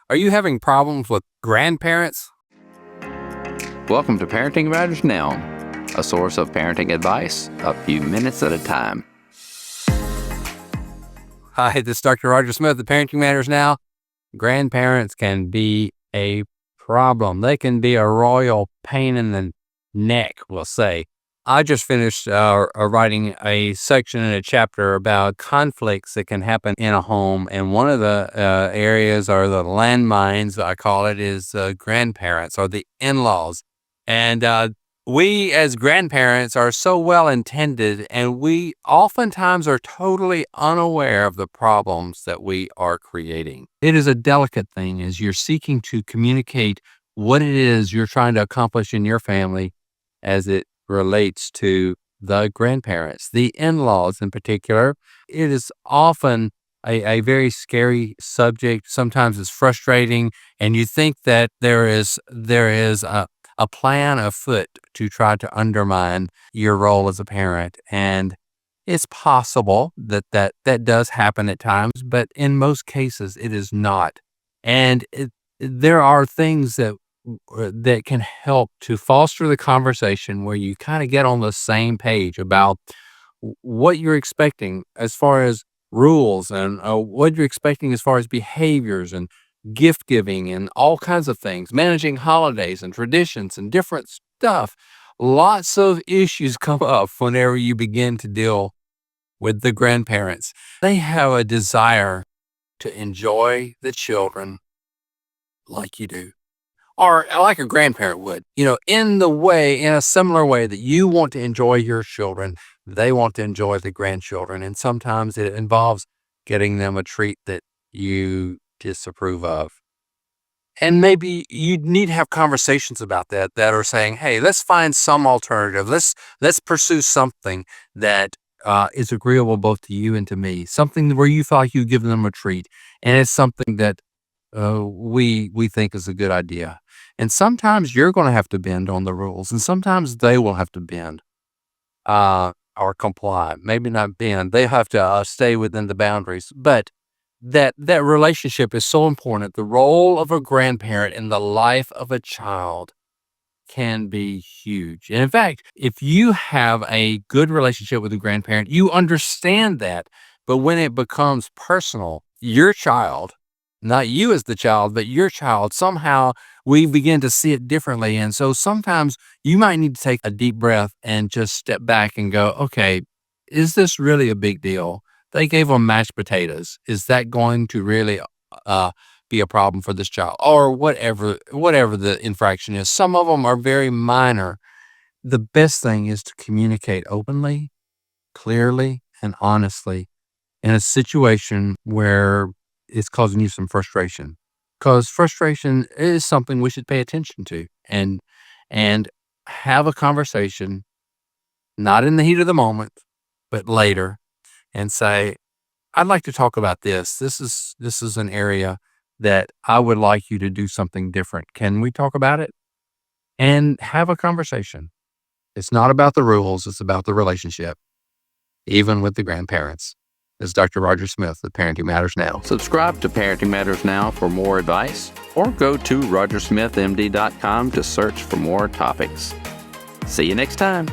Are you having problems with grandparents? Welcome to Parenting Matters Now, a source of parenting advice a few minutes at a time. Hi, this is Dr. Roger Smith of Parenting Matters Now. Grandparents can be a problem. They can be a royal pain in the neck, we'll say. I just finished writing a section in a chapter about conflicts that can happen in a home. And one of the areas, or the landmines, I call it, is grandparents or the in-laws. And we as grandparents are so well intended, and we oftentimes are totally unaware of the problems that we are creating. It is a delicate thing as you're seeking to communicate what it is you're trying to accomplish in your family as it relates to the grandparents, the in-laws in particular. It is often a very scary subject. Sometimes it's frustrating, and you think that there is a plan afoot to try to undermine your role as a parent. And it's possible that does happen at times, but in most cases it is not. And there are things that can help to foster the conversation where you kind of get on the same page about what you're expecting as far as rules, and what you're expecting as far as behaviors and gift giving and all kinds of things, managing holidays and traditions and different stuff. Lots of issues come up whenever you begin to deal with the grandparents. They have a desire to enjoy the children like you do, or like a grandparent would, in a similar way that you want to enjoy your children, they want to enjoy the grandchildren. And sometimes it involves getting them a treat that you disapprove of. And maybe you need to have conversations about that are saying, hey, let's find some alternative. Let's pursue something that is agreeable both to you and to me, something where you feel like you give them a treat. And it's something that we think is a good idea. And sometimes you're going to have to bend on the rules, and sometimes they will have to bend or comply. Maybe not bend. They have to stay within the boundaries. But that relationship is so important. The role of a grandparent in the life of a child can be huge. And in fact, if you have a good relationship with a grandparent, you understand that. But when it becomes personal, your child, not you as the child, but your child, somehow we begin to see it differently. And so sometimes you might need to take a deep breath and just step back and go, okay, is this really a big deal? They gave them mashed potatoes. Is that going to really be a problem for this child? Or whatever the infraction is. Some of them are very minor. The best thing is to communicate openly, clearly, and honestly in a situation where it's causing you some frustration. Because frustration is something we should pay attention to and have a conversation, not in the heat of the moment, but later, and say, I'd like to talk about this. This is an area that I would like you to do something different. Can we talk about it? And have a conversation. It's not about the rules. It's about the relationship, even with the grandparents. This is Dr. Roger Smith of Parenting Matters Now. Subscribe to Parenting Matters Now for more advice, or go to rogersmithmd.com to search for more topics. See you next time.